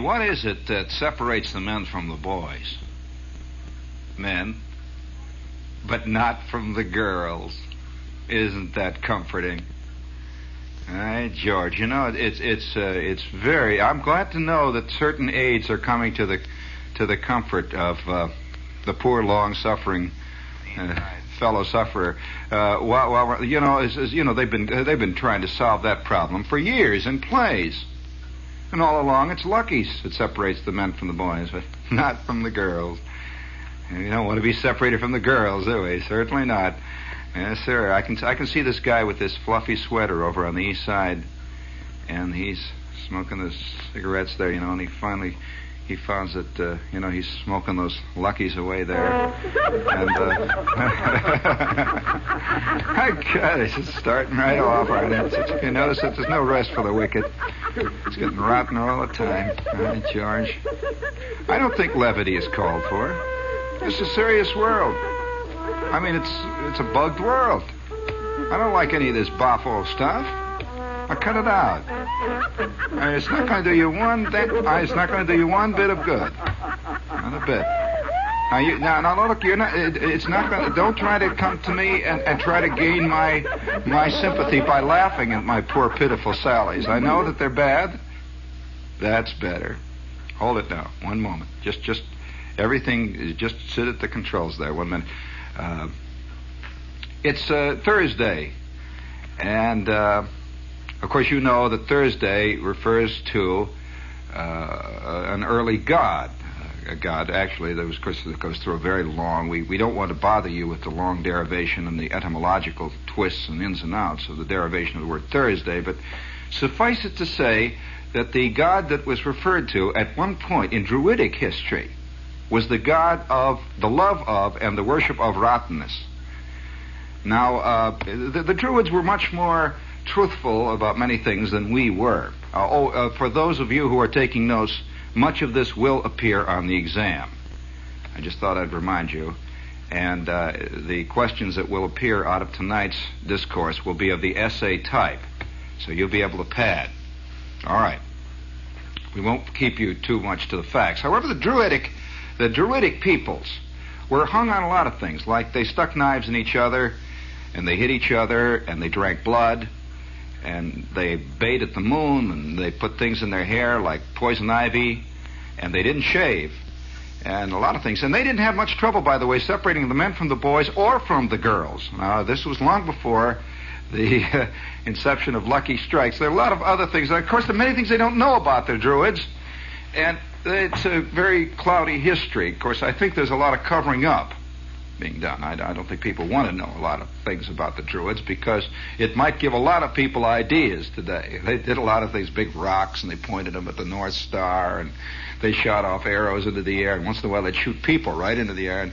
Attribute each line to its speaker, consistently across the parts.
Speaker 1: What is it that separates the men from the boys? Men, but not from the girls. Isn't that comforting? All right, George. You know, it's very. I'm glad to know that certain aids are coming to the comfort of the poor, long-suffering fellow sufferer. While you know, they've been trying to solve that problem for years in plays. And all along, it's Lucky's that separates the men from the boys, but not from the girls. And you don't want to be separated from the girls, do we? Certainly not. Yes, sir. I can see this guy with this fluffy sweater over on the east side, and he's smoking the cigarettes there, you know, and he finally finds that, he's smoking those Luckies away there. And, God, this is starting right off, aren't it? You notice that there's no rest for the wicked. It's getting rotten all the time. Right, George? I don't think levity is called for. It's a serious world. I mean, it's a bugged world. I don't like any of this boffo stuff. Now cut it out. It's not going to do you one thing. It's not going to do you one bit of good. Not a bit. Now look, you're not. It's not going to. Don't try to come to me and try to gain my sympathy by laughing at my poor, pitiful sallies. I know that they're bad. That's better. Hold it now. One moment. Just everything. Just sit at the controls there. 1 minute. It's Thursday, and of course you know that Thursday refers to an early god. A god, actually, that goes through a very long. We don't want to bother you with the long derivation and the etymological twists and ins and outs of the derivation of the word Thursday, but suffice it to say that the god that was referred to at one point in Druidic history was the god of the love of and the worship of rottenness. Now, the Druids were much more truthful about many things than we were. For those of you who are taking notes, much of this will appear on the exam. I just thought I'd remind you. And the questions that will appear out of tonight's discourse will be of the essay type. So you'll be able to pad. All right. We won't keep you too much to the facts. However, the Druidic peoples were hung on a lot of things, like they stuck knives in each other, and they hit each other, and they drank blood, and they bayed at the moon, and they put things in their hair like poison ivy, and they didn't shave, and a lot of things. And they didn't have much trouble, by the way, separating the men from the boys or from the girls. Now, this was long before the inception of Lucky Strikes. There are a lot of other things. Of course, there are many things they don't know about the Druids, and it's a very cloudy history. Of course, I think there's a lot of covering up being done. I don't think people want to know a lot of things about the Druids because it might give a lot of people ideas today. They did a lot of things, big rocks, and they pointed them at the North Star, and they shot off arrows into the air, and once in a while they'd shoot people right into the air, and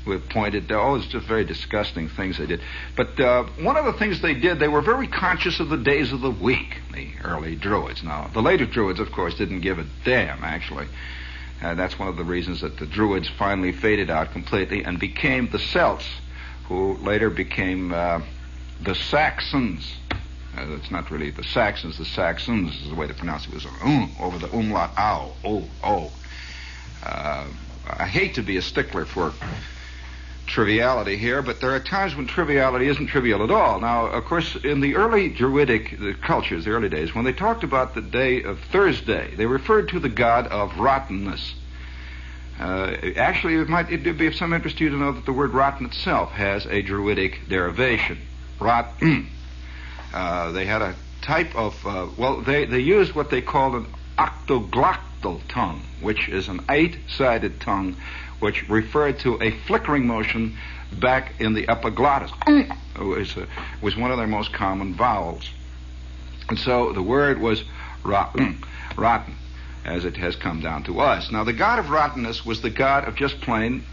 Speaker 1: we pointed, it's just very disgusting things they did. But one of the things they did, they were very conscious of the days of the week, the early Druids. Now, the later Druids, of course, didn't give a damn, actually. That's one of the reasons that the Druids finally faded out completely and became the Celts, who later became the Saxons. It's not really the Saxons. The Saxons is the way to pronounce it. It was over the umlaut. I hate to be a stickler for triviality here, but there are times when triviality isn't trivial at all. Now, of course, in the early Druidic cultures, the early days, when they talked about the day of Thursday, they referred to the god of rottenness. Actually, it'd be of some interest to you to know that the word rotten itself has a Druidic derivation. Rotten. They had a type of, they used what they called an octoglottal tongue, which is an 8-sided tongue, which referred to a flickering motion back in the epiglottis. was one of their most common vowels. And so the word was rotten, as it has come down to us. Now, the god of rottenness was the god of just plain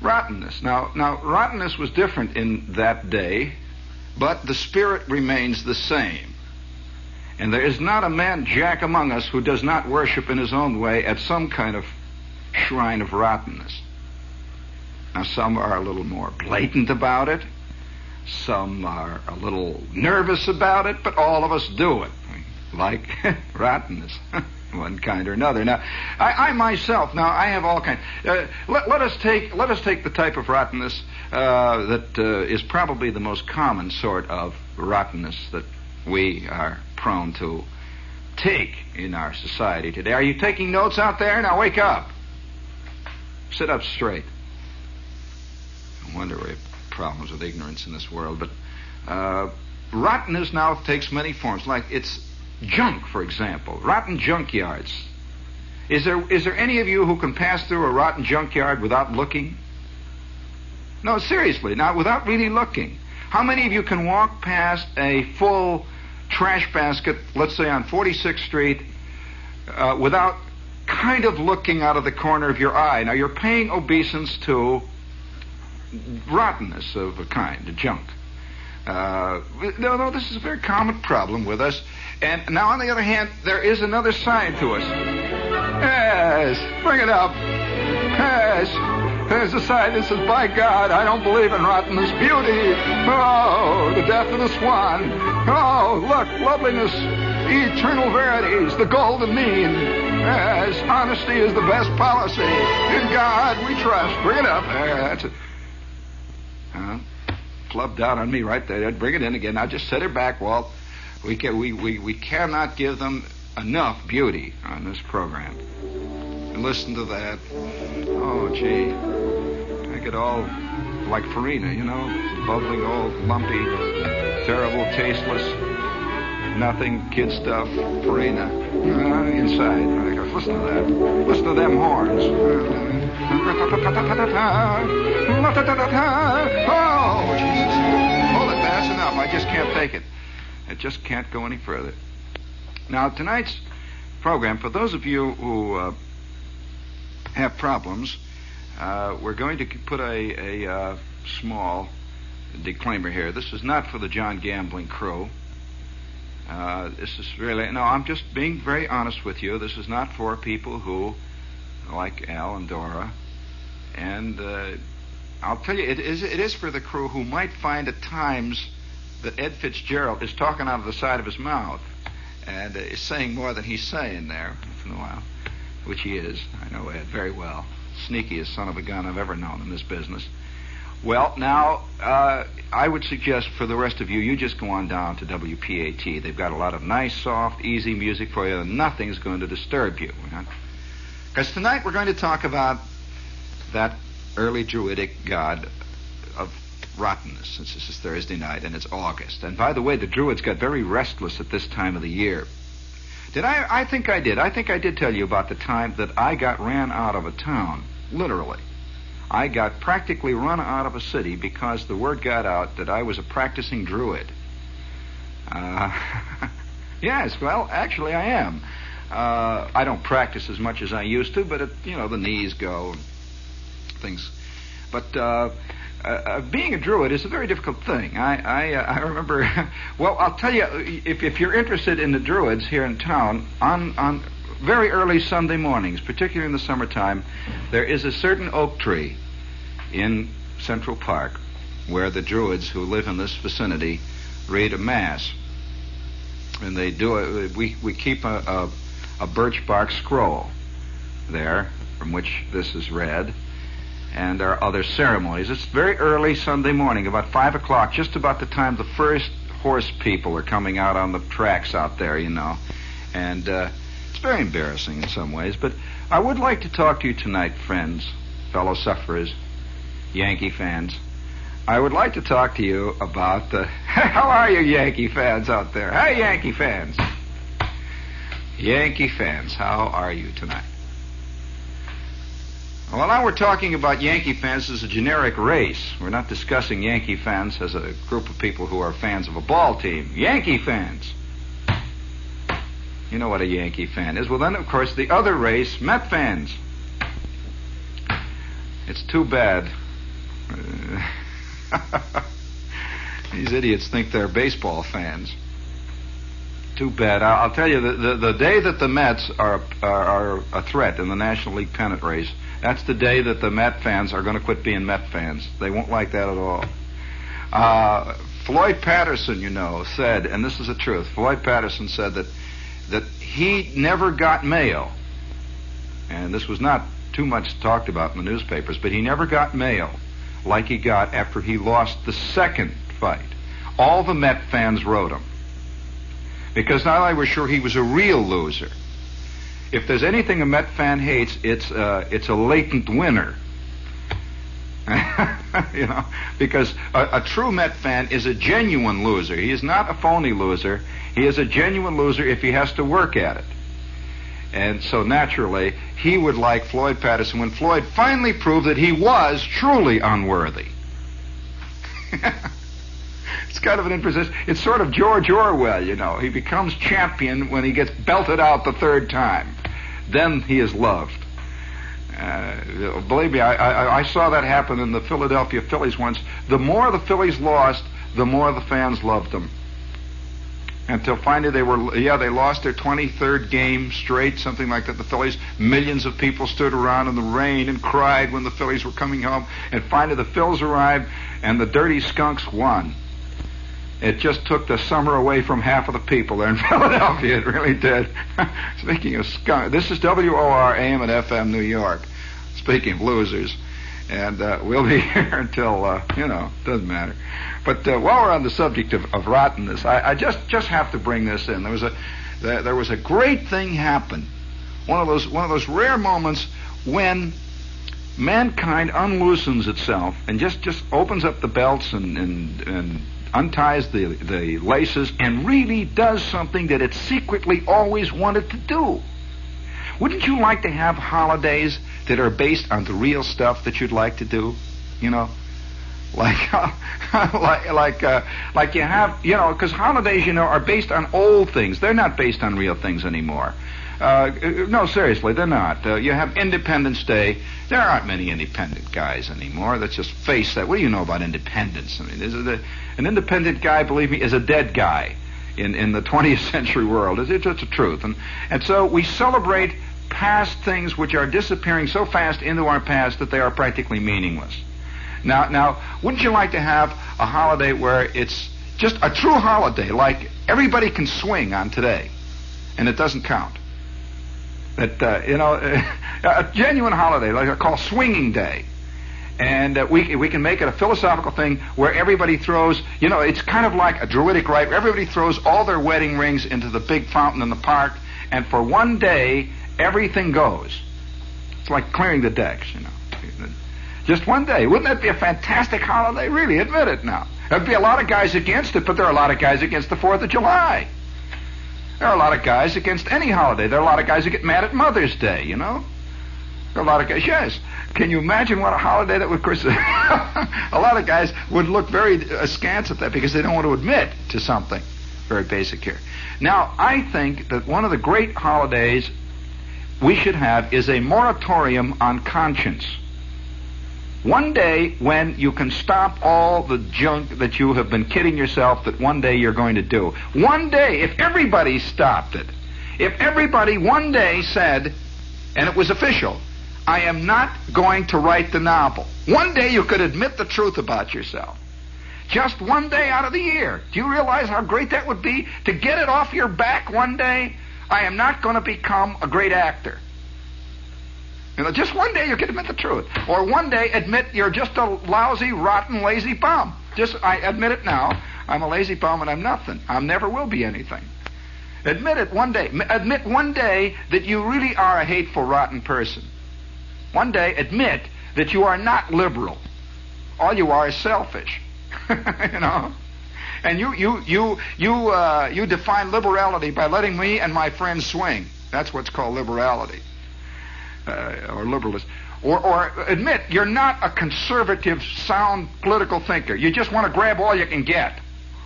Speaker 1: rottenness. Now, rottenness was different in that day, but the spirit remains the same. And there is not a man jack among us who does not worship in his own way at some kind of shrine of rottenness. Now, some are a little more blatant about it. Some are a little nervous about it, but all of us do it. We like rottenness, one kind or another. Now, I myself, I have all kinds. Let us take the type of rottenness that is probably the most common sort of rottenness that we are prone to take in our society today. Are you taking notes out there? Now wake up. Sit up straight. I wonder we have problems with ignorance in this world, but rottenness now takes many forms. Like it's junk, for example. Rotten junkyards. Is there any of you who can pass through a rotten junkyard without looking? No, seriously, not without really looking. How many of you can walk past a full trash basket, let's say on 46th Street, without kind of looking out of the corner of your eye? Now, you're paying obeisance to rottenness of a kind, junk. No, this is a very common problem with us. And now, on the other hand, there is another side to us. Yes, bring it up. Yes, there's a side that says, by God, I don't believe in rottenness. Beauty. Oh, the death of the swan. Oh, look, loveliness, eternal verities, the golden mean. Yes, honesty is the best policy. In God we trust. Bring it up. That's it. Flubbed out on me right there. Bring it in again. Now just set her back, Walt. We cannot give them enough beauty on this program. And listen to that. Oh, gee. I get all like Farina, bubbling, old, lumpy, terrible, tasteless, nothing, kid stuff, Farina. Inside. Listen to that. Listen to them horns. Oh, Jesus. Hold it, that's enough. I just can't take it. It just can't go any further. Now, tonight's program, for those of you who have problems, we're going to put a small disclaimer here. This is not for the John Gambling crew. This is really, I'm just being very honest with you. This is not for people who, like Al and Dora, and I'll tell you, it is for the crew who might find at times that Ed Fitzgerald is talking out of the side of his mouth and is saying more than he's saying there once in a while, which he is. I know Ed very well. Sneakiest son of a gun I've ever known in this business. Well, now, I would suggest for the rest of you, you just go on down to WPAT. They've got a lot of nice, soft, easy music for you, and nothing's going to disturb you. Because tonight we're going to talk about that early Druidic god of rottenness, since this is Thursday night and it's August. And by the way, the Druids got very restless at this time of the year. I think I did. I think I did tell you about the time that I got ran out of a town, literally. I got practically run out of a city because the word got out that I was a practicing Druid. Yes, well, actually I am. I don't practice as much as I used to, but the knees go and things. But being a Druid is a very difficult thing. I remember. Well, I'll tell you, if you're interested in the Druids here in town, on very early Sunday mornings, particularly in the summertime, there is a certain oak tree in Central Park where the Druids who live in this vicinity read a mass. And they do it. We keep a birch bark scroll there from which this is read. And there are other ceremonies. It's very early Sunday morning, about 5 o'clock, just about the time the first horse people are coming out on the tracks out there, you know. And it's very embarrassing in some ways. But I would like to talk to you tonight, friends, fellow sufferers, Yankee fans. I would like to talk to you about the... How are you, Yankee fans out there? Hey, Yankee fans. Yankee fans, how are you tonight? Well, now we're talking about Yankee fans as a generic race. We're not discussing Yankee fans as a group of people who are fans of a ball team. Yankee fans. You know what a Yankee fan is. Well, then, of course, the other race, Met fans. It's too bad. These idiots think they're baseball fans. Too bad. I'll tell you, the day that the Mets are a threat in the National League pennant race, that's the day that the Met fans are going to quit being Met fans. They won't like that at all. Floyd Patterson, you know, said, and this is the truth, Floyd Patterson said that he never got mail. And this was not too much talked about in the newspapers, but he never got mail like he got after he lost the second fight. All the Met fans wrote him, because now they were sure he was a real loser. If there's anything a Met fan hates, it's a latent winner. You know, because a true Met fan is a genuine loser. He is not a phony loser. He is a genuine loser if he has to work at it. And so naturally, he would like Floyd Patterson when Floyd finally proved that he was truly unworthy. It's kind of an imposition. It's sort of George Orwell, you know. He becomes champion when he gets belted out the third time. Then he is loved. Believe me, I saw that happen in the Philadelphia Phillies once. The more the Phillies lost, the more the fans loved them. Until finally they lost their 23rd game straight, something like that. The Phillies, millions of people stood around in the rain and cried when the Phillies were coming home. And finally the Phils arrived, and the Dirty Skunks won. It just took the summer away from half of the people there in Philadelphia. It really did. Speaking of skunk, this is WOR AM and FM New York. Speaking of losers. And we'll be here until, doesn't matter. But while we're on the subject of rottenness, I just have to bring this in. There was a great thing happen. One of those rare moments when mankind unloosens itself and just opens up the belts and unties the laces and really does something that it secretly always wanted to do. Wouldn't you like to have holidays that are based on the real stuff that you'd like to do? You know, like you have, you know, because holidays, you know, are based on old things. They're not based on real things anymore. No, seriously, they're not. You have Independence Day. There aren't many independent guys anymore. Let's just face that. What do you know about independence? I mean, an independent guy, believe me, is a dead guy in the 20th century world. It's the truth. And so we celebrate past things which are disappearing so fast into our past that they are practically meaningless. Now, wouldn't you like to have a holiday where it's just a true holiday, like everybody can swing on today, and it doesn't count? That, a genuine holiday, like I call Swinging Day. And we can make it a philosophical thing where everybody throws, you know, it's kind of like a druidic rite. Everybody throws all their wedding rings into the big fountain in the park, and for one day, everything goes. It's like clearing the decks, you know. Just one day. Wouldn't that be a fantastic holiday? Really, admit it now. There'd be a lot of guys against it, but there are a lot of guys against the 4th of July. There are a lot of guys against any holiday. There are a lot of guys who get mad at Mother's Day, you know. There are a lot of guys, yes. Can you imagine what a holiday that would, of course, a lot of guys would look very askance at that because they don't want to admit to something very basic here. Now, I think that one of the great holidays we should have is a moratorium on conscience. One day when you can stop all the junk that you have been kidding yourself that one day you're going to do. One day, if everybody stopped it, If everybody one day said, and it was official, I am not going to write the novel. One day you could admit the truth about yourself. Just one day out of the year. Do you realize how great that would be? To get it off your back one day, I am not going to become a great actor. Just one day you can admit the truth. Or one day admit you're just a lousy, rotten, lazy bum. I admit it now. I'm a lazy bum and I'm nothing. I never will be anything. Admit it one day. Admit one day that you really are a hateful, rotten person. One day admit that you are not liberal. All you are is selfish. And you define liberality by letting me and my friends swing. That's what's called liberality. Or liberalist. Or admit you're not a conservative, sound political thinker. You just want to grab all you can get.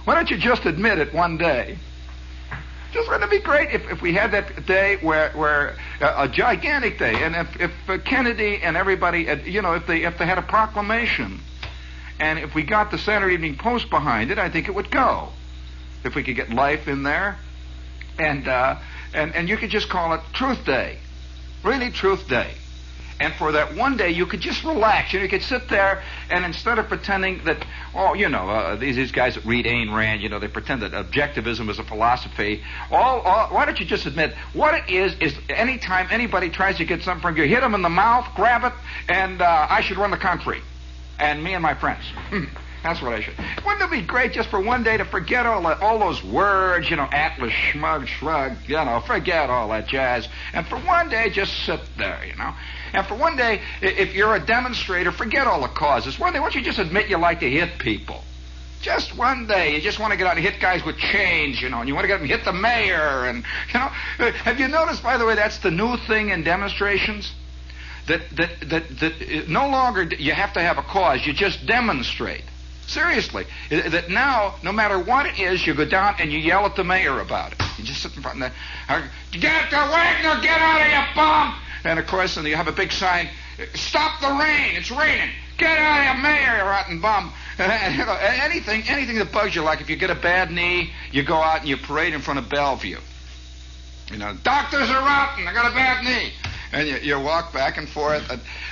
Speaker 1: Why don't you just admit it one day? Just wouldn't it be great if we had that day where a gigantic day, and if Kennedy and everybody, if they had a proclamation, and if we got the Saturday Evening Post behind it, I think it would go. If we could get Life in there, and you could just call it Truth Day, really Truth Day. And for that one day, you could just relax. You could sit there, and instead of pretending that, these guys that read Ayn Rand, they pretend that objectivism is a philosophy. Why don't you just admit what it is anytime anybody tries to get something from you, hit them in the mouth, grab it, and I should run the country. And me and my friends. That's what I should. Wouldn't it be great just for one day to forget all those words, Atlas, schmug, shrug, forget all that jazz. And for one day, just sit there, And for one day, if you're a demonstrator, forget all the causes. One day, why don't you just admit you like to hit people? Just one day. You just want to get out and hit guys with chains, and you want to get them hit the mayor. And, have you noticed, by the way, that's the new thing in demonstrations? That no longer you have to have a cause. You just demonstrate. Seriously, that now, no matter what it is, you go down and you yell at the mayor about it. You just sit in front of get the Wagner, get out of your bum! And of course, and you have a big sign, stop the rain, it's raining. Get out of your mayor, you rotten bum. Anything that bugs you, like if you get a bad knee, you go out and you parade in front of Bellevue. Doctors are rotten, I got a bad knee. And you walk back and forth.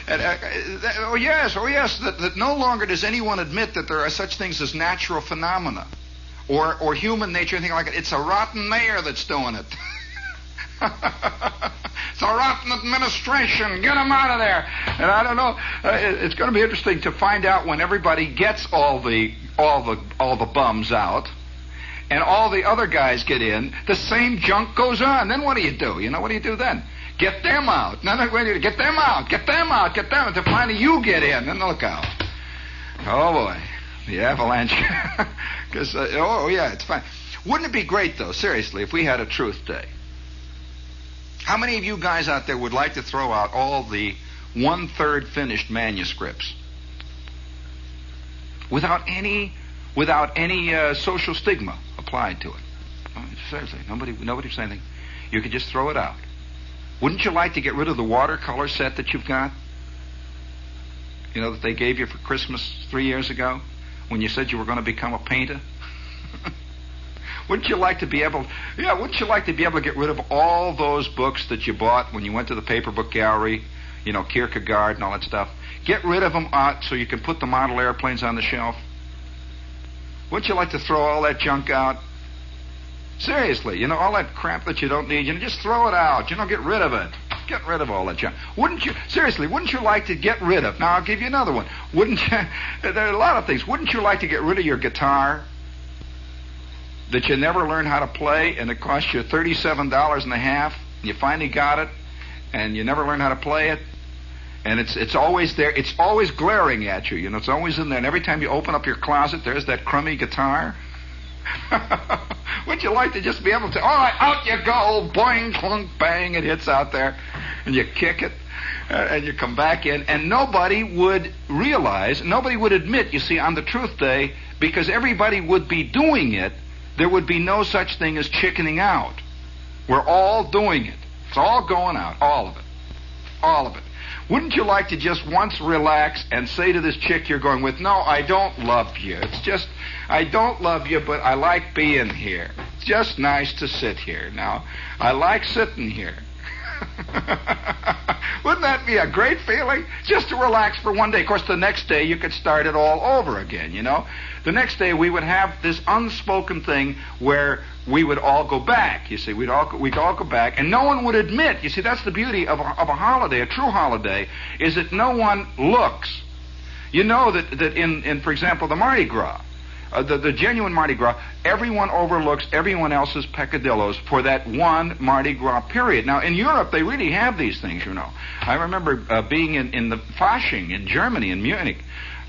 Speaker 1: Oh yes, that no longer does anyone admit that there are such things as natural phenomena or human nature, anything like it. It's a rotten mayor that's doing it. It's a rotten administration. Get them out of there. And I don't know. It's going to be interesting to find out when everybody gets all the bums out, and all the other guys get in. The same junk goes on. Then what do you do? What do you do then? Get them out. No, get them out. Get them out. Get them out. Until finally you get in. Then look out. Oh boy, the avalanche. Because it's fine. Wouldn't it be great though, seriously, if we had a Truth Day? How many of you guys out there would like to throw out all the 1/3 finished manuscripts without any social stigma applied to it? Seriously, nobody would say anything. You could just throw it out. Wouldn't you like to get rid of the watercolor set that you've got? That they gave you for Christmas 3 years ago when you said you were going to become a painter? Wouldn't you like to be able to get rid of all those books that you bought when you went to the paper book gallery, Kierkegaard and all that stuff? Get rid of them out so you can put the model airplanes on the shelf? Wouldn't you like to throw all that junk out? Seriously, all that crap that you don't need, just throw it out. Get rid of it. Get rid of all that junk. Wouldn't you like to get rid of? Now, I'll give you another one. Wouldn't you? There are a lot of things. Wouldn't you like to get rid of your guitar that you never learned how to play, and it cost you $37.50, and you finally got it, and you never learned how to play it, and it's always there. It's always glaring at you. It's always in there, and every time you open up your closet, there's that crummy guitar. Wouldn't you like to just be able to, all right, out you go, boing, clunk, bang, it hits out there, and you kick it, and you come back in, and nobody would admit, you see, on the Truth Day, because everybody would be doing it, there would be no such thing as chickening out. We're all doing it. It's all going out, all of it. All of it. Wouldn't you like to just once relax and say to this chick you're going with, no, I don't love you. It's just, I don't love you, but I like being here. just nice to sit here. Now, I like sitting here. Wouldn't that be a great feeling? Just to relax for one day. Of course, the next day you could start it all over again, you know. The next day we would have this unspoken thing where we would all go back. You see, we'd all go back, and no one would admit. You see, that's the beauty of a holiday, a true holiday, is that no one looks. You know that in for example, the Mardi Gras, the genuine Mardi Gras, everyone overlooks everyone else's peccadillos for that one Mardi Gras period. Now, in Europe, they really have these things, you know. I remember being in the Fasching in Germany, in Munich.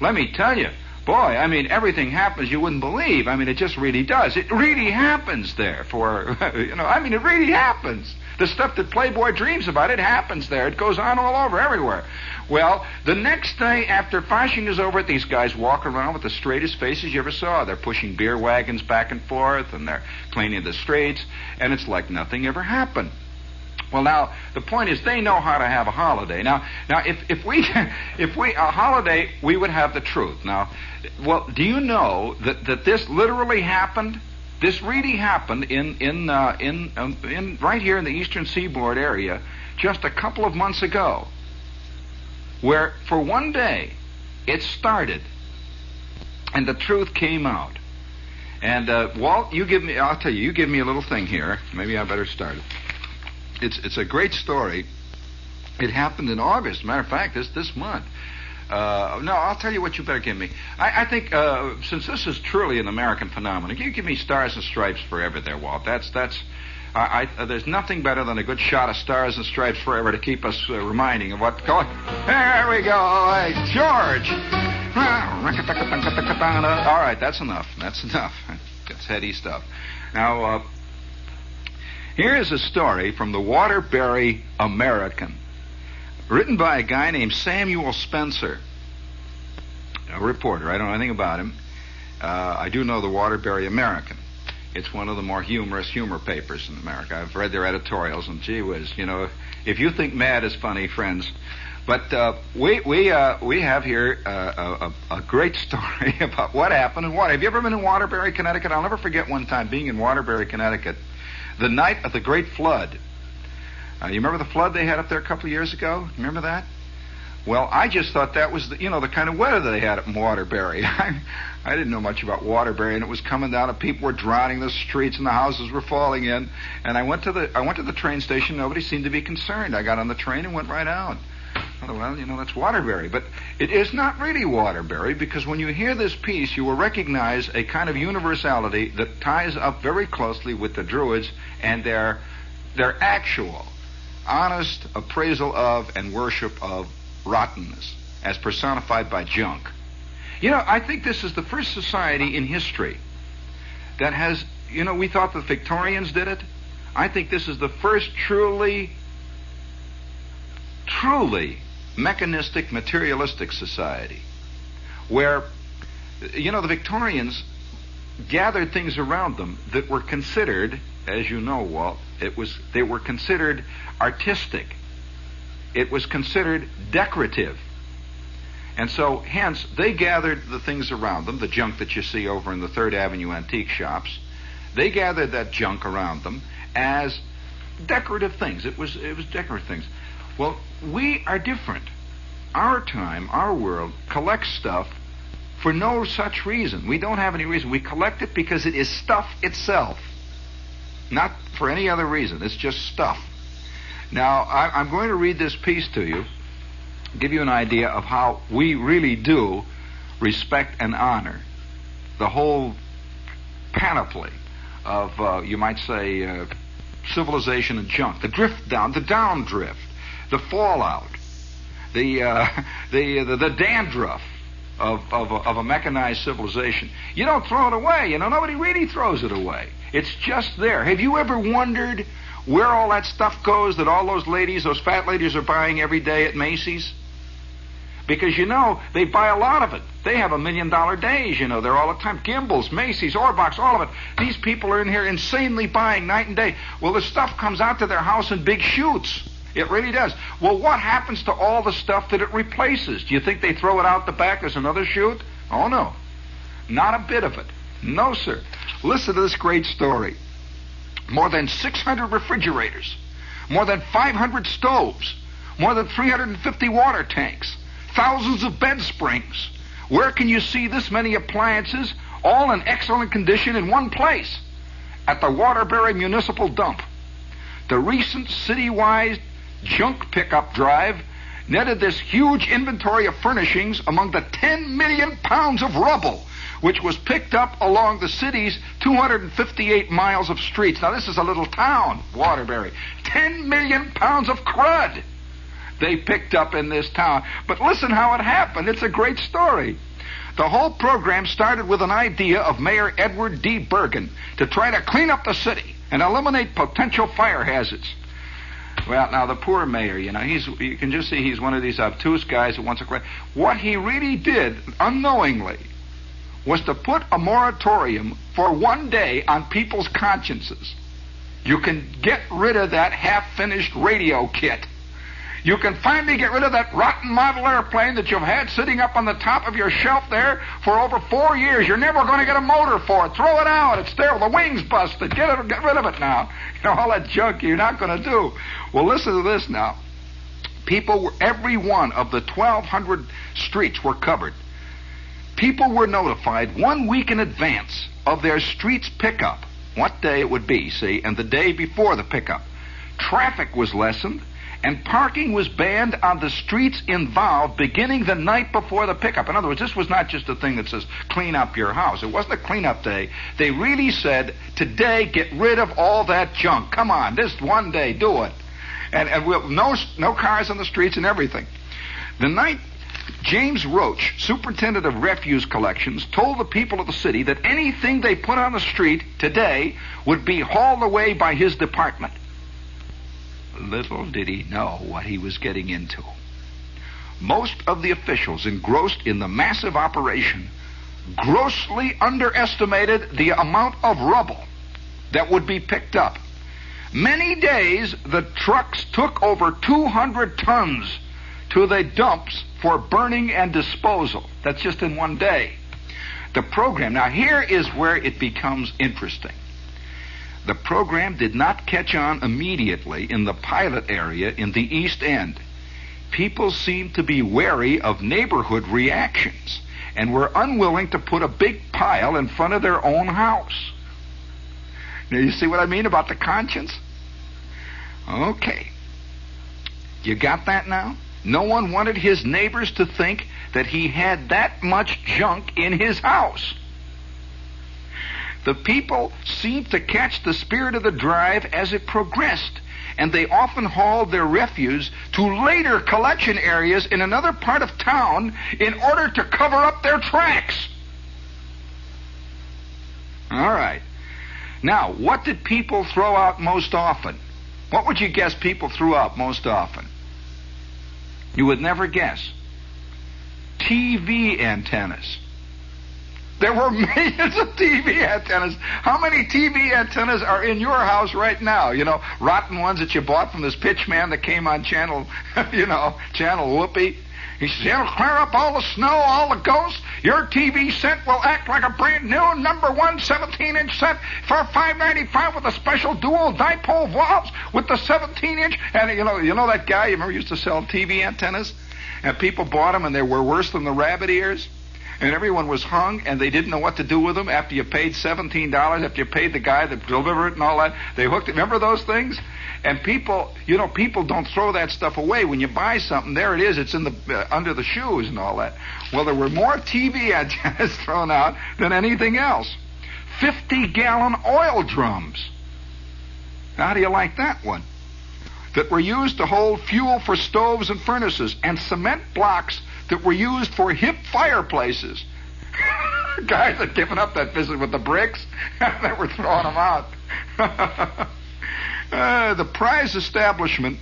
Speaker 1: Let me tell you, boy, I mean, everything happens you wouldn't believe. I mean, it just really does. It really happens there for, you know, I mean, it really happens. The stuff that Playboy dreams about, it happens there. It goes on all over, everywhere. Well, the next day after Fasching is over, these guys walk around with the straightest faces you ever saw. They're pushing beer wagons back and forth, and they're cleaning the streets, and it's like nothing ever happened. Well, now, the point is they know how to have a holiday. Now, if we a holiday, we would have the truth. Now, well, do you know that this literally happened? This really happened in right here in the Eastern Seaboard area just a couple of months ago, where for one day it started and the truth came out. And Walt, I'll tell you, you give me a little thing here. Maybe I better start it. It's a great story. It happened in August. Matter of fact, this month. No, I'll tell you what you better give me. I think since this is truly an American phenomenon, you give me Stars and Stripes Forever there, Walt. There's nothing better than a good shot of Stars and Stripes Forever to keep us reminding of what's going. There we go, hey, George. All right, that's enough. That's heady stuff. Now, here is a story from the Waterbury American, written by a guy named Samuel Spencer, a reporter. I don't know anything about him. I do know the Waterbury American. It's one of the more humorous humor papers in America. I've read their editorials, and gee whiz, you know, if you think Mad is funny, friends. But we have here a great story about what happened and what. Have you ever been in Waterbury, Connecticut? I'll never forget one time being in Waterbury, Connecticut, the night of the Great Flood. You remember the flood they had up there a couple of years ago? Remember that? Well, I just thought that was the kind of weather that they had up in Waterbury. I didn't know much about Waterbury, and it was coming down, and people were drowning the streets, and the houses were falling in. And I went to the train station. Nobody seemed to be concerned. I got on the train and went right out. Well, that's Waterbury, but it is not really Waterbury, because when you hear this piece, you will recognize a kind of universality that ties up very closely with the Druids and their actual honest appraisal of and worship of rottenness as personified by junk. I think this is the first society in history that has, we thought the Victorians did it. I think this is the first truly mechanistic, materialistic society where, the Victorians gathered things around them that were considered, as you know, Walt, they were considered artistic. It was considered decorative. And so, hence, they gathered the things around them, the junk that you see over in the 3rd Avenue antique shops. They gathered that junk around them as decorative things. It was decorative things. Well, we are different. Our time, our world, collects stuff for no such reason. We don't have any reason. We collect it because it is stuff itself. Not for any other reason. It's just stuff. Now, I'm going to read this piece to you, give you an idea of how we really do respect and honor the whole panoply of, you might say, civilization and junk. The drift down, the down drift, the fallout, the dandruff of a mechanized civilization. You don't throw it away. Nobody really throws it away. It's just there. Have you ever wondered where all that stuff goes that all those fat ladies are buying every day at Macy's? Because, they buy a lot of it. They have $1 million days, they're all the time. Gimbel's, Macy's, Orbach, all of it. These people are in here insanely buying night and day. Well, the stuff comes out to their house in big chutes. It really does. Well, what happens to all the stuff that it replaces? Do you think they throw it out the back as another chute? Oh, no. Not a bit of it. No, sir. Listen to this great story. more than 600 refrigerators, more than 500 stoves, more than 350 water tanks, thousands of bed springs. Where can you see this many appliances, all in excellent condition, in one place? At the Waterbury Municipal Dump. The recent citywide junk pickup drive netted this huge inventory of furnishings among the 10 million pounds of rubble which was picked up along the city's 258 miles of streets. Now, this is a little town, Waterbury. 10 million pounds of crud they picked up in this town. But listen how it happened. It's a great story. The whole program started with an idea of Mayor Edward D. Bergen to try to clean up the city and eliminate potential fire hazards. Well, now, the poor mayor, you can just see he's one of these obtuse guys who wants to clean. What he really did, unknowingly, was to put a moratorium for one day on people's consciences. You can get rid of that half-finished radio kit. You can finally get rid of that rotten model airplane that you've had sitting up on the top of your shelf there for over 4 years. You're never going to get a motor for it. Throw it out. It's there. The wing's busted. Get rid of it now. All that junk you're not going to do. Well, listen to this now. Every one of the 1,200 streets were covered. People were notified 1 week in advance of their street's pickup, what day it would be, see, and the day before the pickup. Traffic was lessened, and parking was banned on the streets involved beginning the night before the pickup. In other words, this was not just a thing that says clean up your house. It wasn't a cleanup day. They really said, today, get rid of all that junk. Come on, this one day, do it. And we'll, no cars on the streets and everything. The night James Roach, superintendent of refuse collections, told the people of the city that anything they put on the street today would be hauled away by his department. Little did he know what he was getting into. Most of the officials engrossed in the massive operation grossly underestimated the amount of rubble that would be picked up. Many days, the trucks took over 200 tons to the dumps for burning and disposal. That's just in one day. The program, now here is where it becomes interesting. The program did not catch on immediately in the pilot area in the East End. People seemed to be wary of neighborhood reactions and were unwilling to put a big pile in front of their own house. Now, you see what I mean about the conscience? Okay. You got that now? No one wanted his neighbors to think that he had that much junk in his house. The people seemed to catch the spirit of the drive as it progressed, and they often hauled their refuse to later collection areas in another part of town in order to cover up their tracks. All right. Now, what did people throw out most often? What would you guess people threw out most often? You would never guess. TV antennas. There were millions of TV antennas. How many TV antennas are in your house right now? You know, rotten ones that you bought from this pitch man that came on channel Whoopi. He says, it'll clear up all the snow, all the ghosts. Your TV set will act like a brand new number one 17-inch set for $5.95 with a special dual dipole valves with the 17-inch. And you know that guy, you remember, used to sell TV antennas? And people bought them and they were worse than the rabbit ears. And everyone was hung, and they didn't know what to do with them after you paid $17, after you paid the guy that delivered it and all that. They hooked it. Remember those things? And people don't throw that stuff away. When you buy something, there it is. It's in the under the shoes and all that. Well, there were more TV antennas thrown out than anything else. 50-gallon oil drums. How do you like that one? That were used to hold fuel for stoves and furnaces, and cement blocks that were used for hip fireplaces. Guys had given up that business with the bricks, and they were throwing them out. The prize establishment,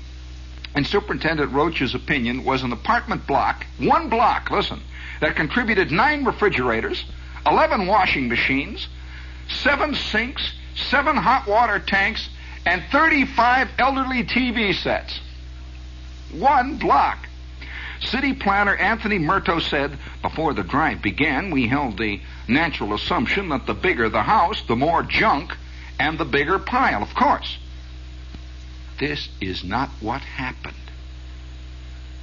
Speaker 1: in Superintendent Roach's opinion, was an apartment block, one block, listen, that contributed 9 refrigerators, 11 washing machines, 7 sinks, 7 hot water tanks, and 35 elderly TV sets. One block. City planner Anthony Murto said, before the drive began, we held the natural assumption that the bigger the house, the more junk, and the bigger pile, of course. This is not what happened.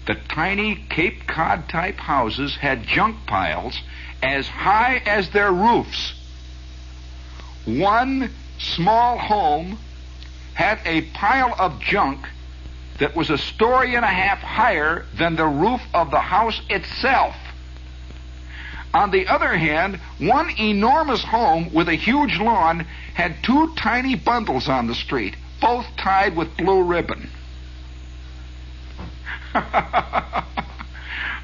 Speaker 1: The tiny Cape Cod type houses had junk piles as high as their roofs. One small home had a pile of junk that was a story and a half higher than the roof of the house itself. On the other hand, one enormous home with a huge lawn had two tiny bundles on the street, both tied with blue ribbon.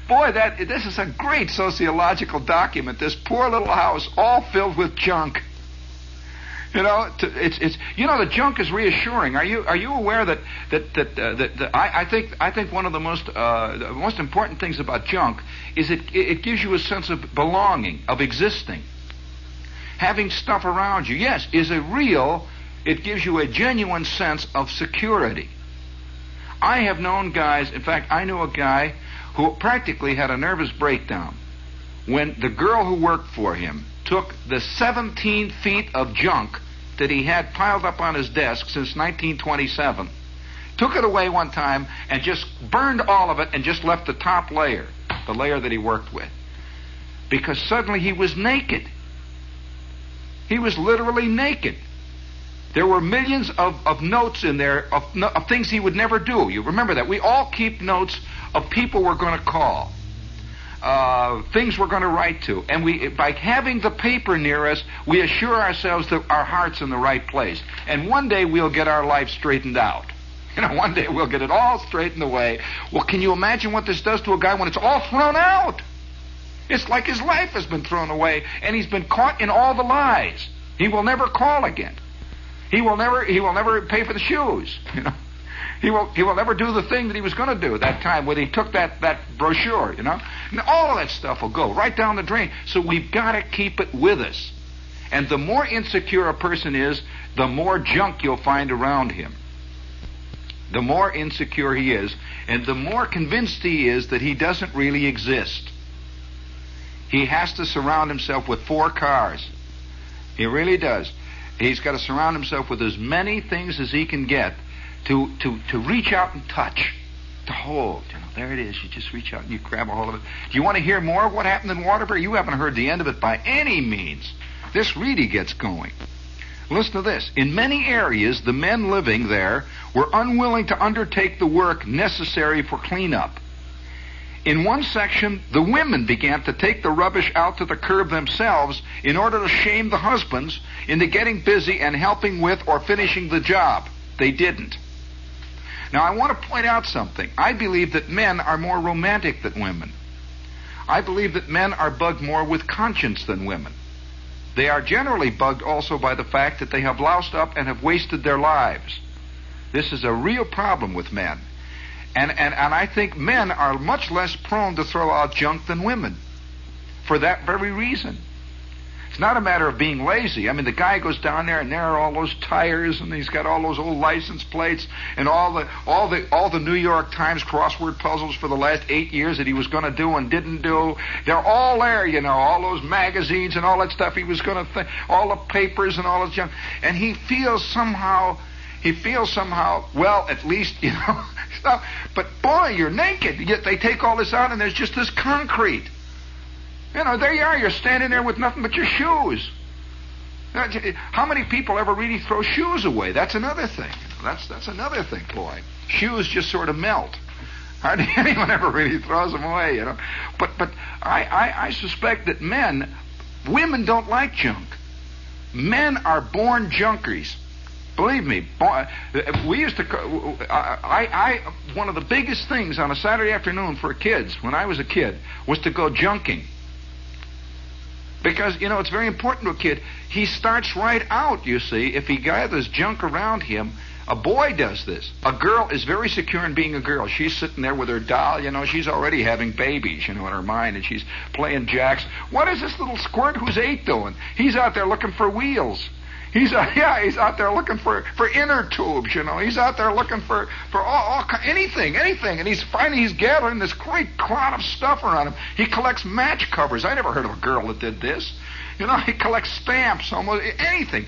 Speaker 1: Boy, this is a great sociological document. This poor little house, all filled with junk. The junk is reassuring. Are you aware that I think one of the most important things about junk is it gives you a sense of belonging, of existing. Having stuff around you, yes, it gives you a genuine sense of security. I have known guys, in fact, I knew a guy who practically had a nervous breakdown when the girl who worked for him took the 17 feet of junk that he had piled up on his desk since 1927, took it away one time and just burned all of it and just left the top layer, the layer that he worked with. Because suddenly he was naked. He was literally naked. There were millions of notes in there of things he would never do. You remember that. We all keep notes of people we're going to call, things we're going to write to. And by having the paper near us, we assure ourselves that our heart's in the right place. And one day we'll get our life straightened out. One day we'll get it all straightened away. Well, can you imagine what this does to a guy when it's all thrown out? It's like his life has been thrown away, and he's been caught in all the lies. He will never call again. He will never pay for the shoes. He will never do the thing that he was going to do that time when he took that brochure. And all of that stuff will go right down the drain. So we've got to keep it with us. And the more insecure a person is, the more junk you'll find around him. The more insecure he is, and the more convinced he is that he doesn't really exist. He has to surround himself with 4 cars. He really does. He's got to surround himself with as many things as he can get to reach out and touch, to hold. There it is. You just reach out and you grab a hold of it. Do you want to hear more of what happened in Waterbury? You haven't heard the end of it by any means. This really gets going. Listen to this. In many areas, the men living there were unwilling to undertake the work necessary for cleanup. In one section, the women began to take the rubbish out to the curb themselves in order to shame the husbands into getting busy and helping with or finishing the job. They didn't. Now, I want to point out something. I believe that men are more romantic than women. I believe that men are bugged more with conscience than women. They are generally bugged also by the fact that they have loused up and have wasted their lives. This is a real problem with men. And I think men are much less prone to throw out junk than women for that very reason. It's not a matter of being lazy. I mean, the guy goes down there and there are all those tires and he's got all those old license plates and all the New York Times crossword puzzles for the last 8 years that he was going to do and didn't do. They're all there, all those magazines and all that stuff he was going to all the papers and all the junk. And he feels somehow, well, at least, stuff. But boy, you're naked. Yet they take all this out and there's just this concrete. There you are. You're standing there with nothing but your shoes. How many people ever really throw shoes away? That's another thing. That's another thing, boy. Shoes just sort of melt. Hardly anyone ever really throws them away, But I suspect that women don't like junk. Men are born junkies. Believe me, we used to. One of the biggest things on a Saturday afternoon for kids when I was a kid was to go junking. Because, it's very important to a kid. He starts right out, you see. If he gathers junk around him, a boy does this. A girl is very secure in being a girl. She's sitting there with her doll, she's already having babies, in her mind, and she's playing jacks. What is this little squirt who's 8 doing? He's out there looking for wheels. He's out there looking for inner tubes, He's out there looking for anything, and he's gathering this great cloud of stuff around him. He collects match covers. I never heard of a girl that did this. You know, he collects stamps, almost anything.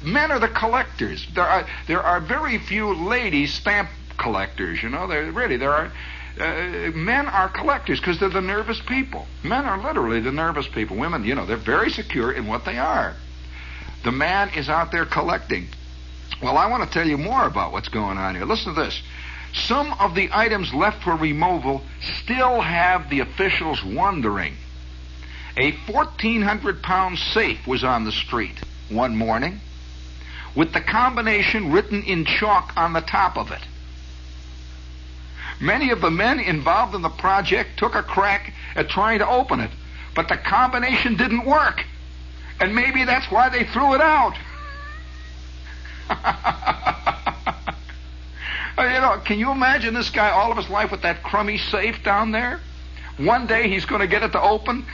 Speaker 1: Men are the collectors. There are very few ladies stamp collectors. You know, men are collectors because they're the nervous people. Men are literally the nervous people. Women, you know, they're very secure in what they are. The man is out there collecting. Well, I want to tell you more about what's going on here. Listen to this. Some of the items left for removal still have the officials wondering. A 1,400-pound safe was on the street one morning with the combination written in chalk on the top of it. Many of the men involved in the project took a crack at trying to open it, but the combination didn't work, and maybe that's why they threw it out. You know, can you imagine this guy all of his life with that crummy safe down there? One day he's going to get it to open.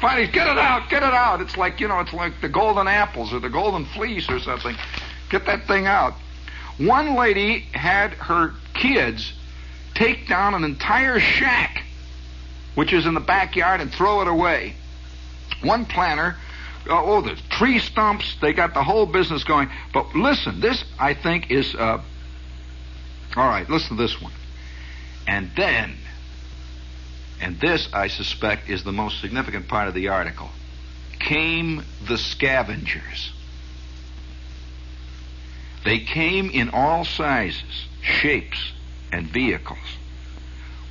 Speaker 1: Finally, get it out. It's like, you know, it's like the golden apples or the golden fleece or something. Get that thing out. One lady had her kids take down an entire shack, which is in the backyard, and throw it away. One planter, the tree stumps, they got the whole business going. But listen, this, I think, is, all right, listen to this one. And this, I suspect, is the most significant part of the article, came the scavengers. They came in all sizes, shapes, and vehicles.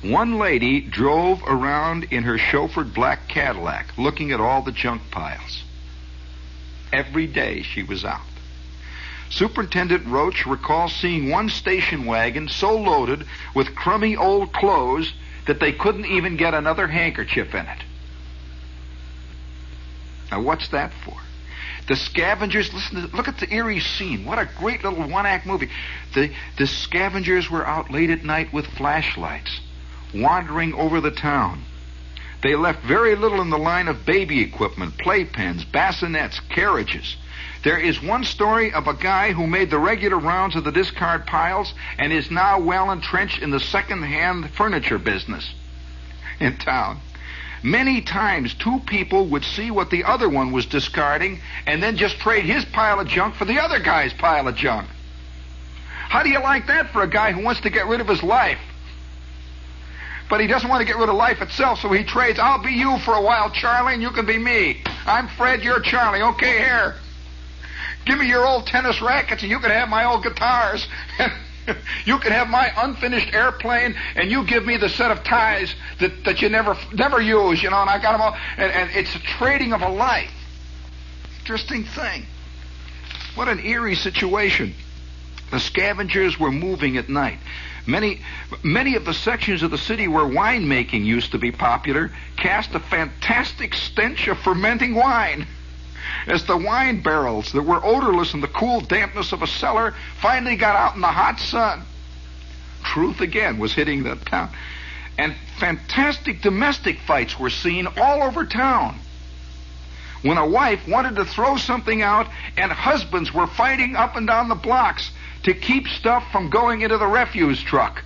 Speaker 1: One lady drove around in her chauffeured black Cadillac, looking at all the junk piles. Every day she was out. Superintendent Roach recalls seeing one station wagon so loaded with crummy old clothes that they couldn't even get another handkerchief in it. Now, what's that for? The scavengers, look at the eerie scene. What a great little one-act movie. The scavengers were out late at night with flashlights, wandering over the town. They left very little in the line of baby equipment, playpens, bassinets, carriages. There is one story of a guy who made the regular rounds of the discard piles and is now well entrenched in the second-hand furniture business in town. Many times, two people would see what the other one was discarding and then just trade his pile of junk for the other guy's pile of junk. How do you like that for a guy who wants to get rid of his life? But he doesn't want to get rid of life itself, so he trades. I'll be you for a while, Charlie, and you can be me. I'm Fred, you're Charlie. Okay, here. Give me your old tennis rackets, and you can have my old guitars. You can have my unfinished airplane, and you give me the set of ties that you never use, you know, and I got them all. And it's a trading of a life. Interesting thing. What an eerie situation. The scavengers were moving at night. Many of the sections of the city where winemaking used to be popular cast a fantastic stench of fermenting wine. As the wine barrels that were odorless in the cool dampness of a cellar finally got out in the hot sun, truth again was hitting the town. And fantastic domestic fights were seen all over town. When a wife wanted to throw something out, and husbands were fighting up and down the blocks to keep stuff from going into the refuse truck.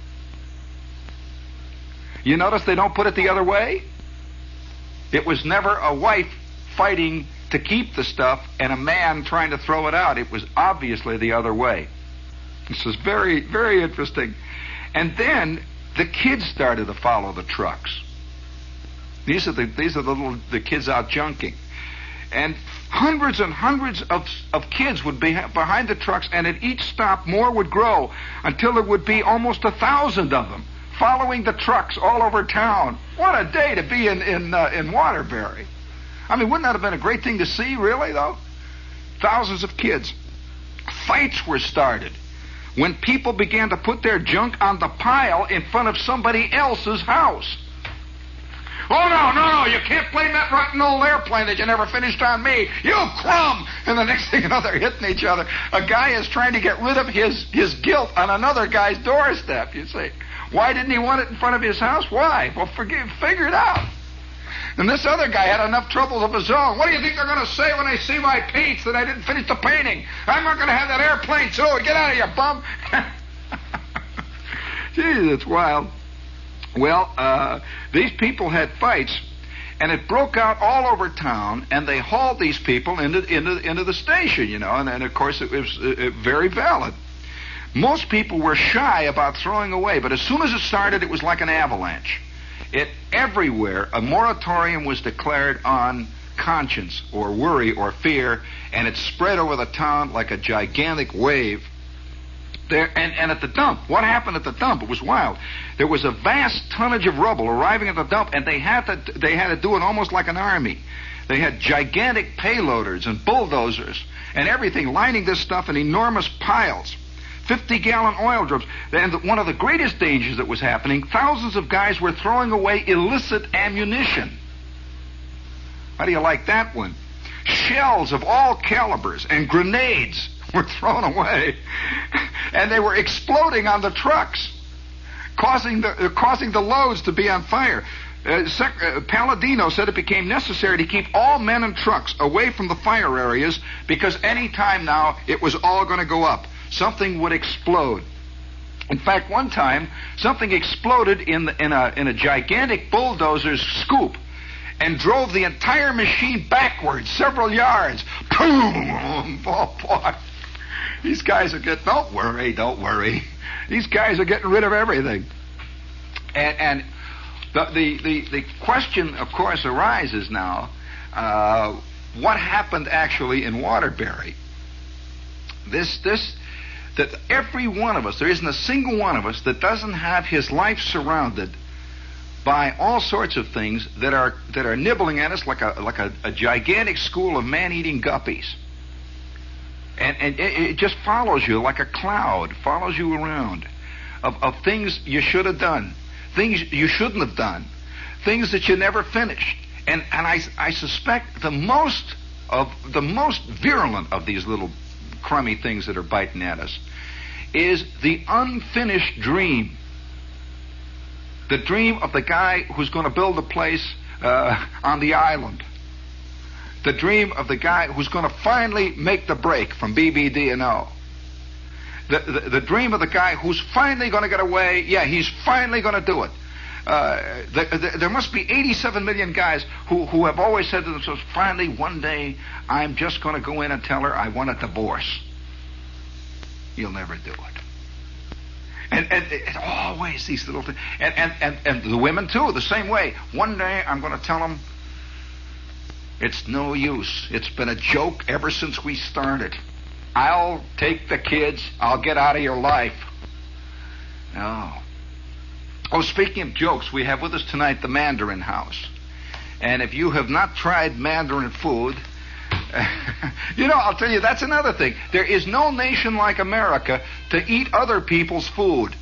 Speaker 1: You notice they don't put it the other way? It was never a wife fighting to keep the stuff and a man trying to throw it out. It was obviously the other way. This is very, very interesting. And then kids started to follow the trucks. These are the kids out junking. And hundreds and hundreds of kids would be behind the trucks, and at each stop more would grow until there would be almost 1,000 of them following the trucks all over town. What a day to be in Waterbury. I mean, wouldn't that have been a great thing to see, really, though? Thousands of kids. Fights were started when people began to put their junk on the pile in front of somebody else's house. Oh, no, you can't blame that rotten old airplane that you never finished on me. You crumb! And the next thing you know, they're hitting each other. A guy is trying to get rid of his guilt on another guy's doorstep, you see. Why didn't he want it in front of his house? Why? Well, figure it out. And this other guy had enough troubles of his own. What do you think they're going to say when they see my paints that I didn't finish the painting? I'm not going to have that airplane, too. Get out of here, bum. Gee, that's wild. Well, these people had fights, And it broke out all over town, and they hauled these people into the station, you know, and of course it was very valid. Most people were shy about throwing away, but as soon as it started, it was like an avalanche. Everywhere, a moratorium was declared on conscience or worry or fear, and it spread over the town like a gigantic wave. And at the dump, what happened at the dump? It was wild. There was a vast tonnage of rubble arriving at the dump, and they had to do it almost like an army. They had gigantic payloaders and bulldozers and everything lining this stuff in enormous piles. 50-gallon oil drums. And one of the greatest dangers that was happening, thousands of guys were throwing away illicit ammunition. How do you like that one? Shells of all calibers and grenades were thrown away, and they were exploding on the trucks, causing the loads to be on fire. Palladino said it became necessary to keep all men and trucks away from the fire areas because any time now it was all going to go up. Something would explode. In fact, one time something exploded in a gigantic bulldozer's scoop and drove the entire machine backwards several yards. Boom! Oh boy! These guys are getting. Don't worry. These guys are getting rid of everything. And the question, of course, arises now: what happened actually in Waterbury? That every one of us, there isn't a single one of us that doesn't have his life surrounded by all sorts of things that are nibbling at us like a gigantic school of man-eating guppies. And it just follows you like a cloud, follows you around of things you should have done, things you shouldn't have done, things that you never finished. And I suspect the most virulent of these little crummy things that are biting at us is the unfinished dream. The dream of the guy who's going to build a place on the island. The dream of the guy who's going to finally make the break from BBD&O. The dream of the guy who's finally going to get away. Yeah, he's finally going to do it. There must be 87 million guys who have always said to themselves, finally, one day, I'm just going to go in and tell her I want a divorce. You'll never do it. And always these little things. And the women, too, the same way. One day, I'm going to tell them, it's no use. It's been a joke ever since we started. I'll take the kids. I'll get out of your life. No. Oh, speaking of jokes, we have with us tonight the Mandarin House. And if you have not tried Mandarin food, I'll tell you, that's another thing. There is no nation like America to eat other people's food.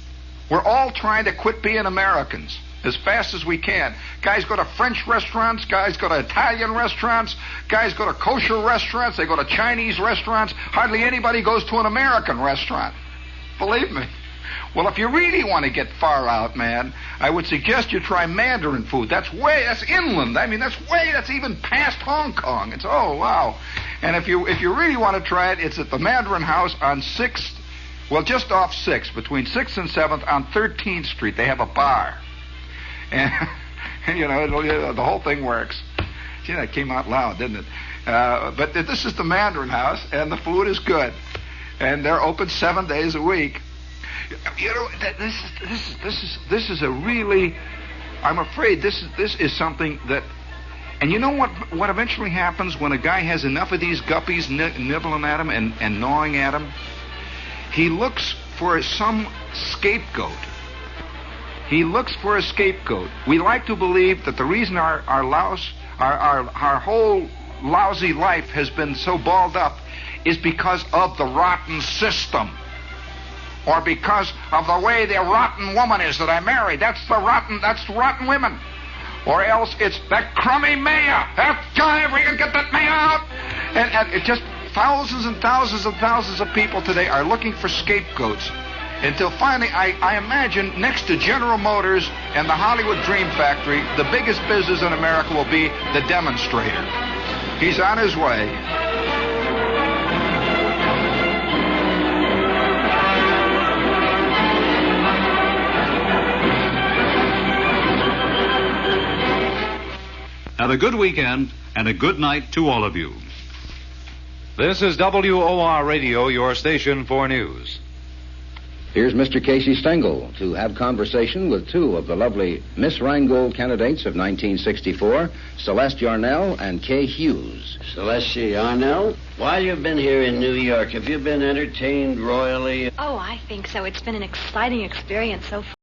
Speaker 1: We're all trying to quit being Americans as fast as we can. Guys go to French restaurants, guys go to Italian restaurants, guys go to kosher restaurants, they go to Chinese restaurants. Hardly anybody goes to an American restaurant. Believe me. Well, if you really want to get far out, man, I would suggest you try Mandarin food. That's inland. I mean, that's even past Hong Kong. It's, oh, wow. And if you really want to try it, it's at the Mandarin House on 6th, well, just off 6th, between 6th and 7th on 13th Street. They have a bar. And the whole thing works. Gee, that came out loud, didn't it? But this is the Mandarin House, and the food is good. And they're open 7 days a week. This is a really, I'm afraid this is something that, and you know what eventually happens when a guy has enough of these guppies nibbling at him and gnawing at him? He looks for some scapegoat. He looks for a scapegoat. We like to believe that the reason our whole lousy life has been so balled up is because of the rotten system. Or because of the way the rotten woman is that I married. That's rotten women. Or else it's that crummy mayor. That guy, if we can get that mayor out. And it just thousands and thousands and thousands of people today are looking for scapegoats. Until finally, I imagine, next to General Motors and the Hollywood Dream Factory, the biggest business in America will be the demonstrator. He's on his way.
Speaker 2: Now, Have a good weekend and a good night to all of you.
Speaker 3: This is WOR Radio, your station for news.
Speaker 4: Here's Mr. Casey Stengel to have conversation with two of the lovely Miss Rheingold candidates of 1964, Celeste Yarnell and Kay Hughes.
Speaker 5: Celeste Yarnell, while you've been here in New York, have you been entertained royally?
Speaker 6: Oh, I think so. It's been an exciting experience so far.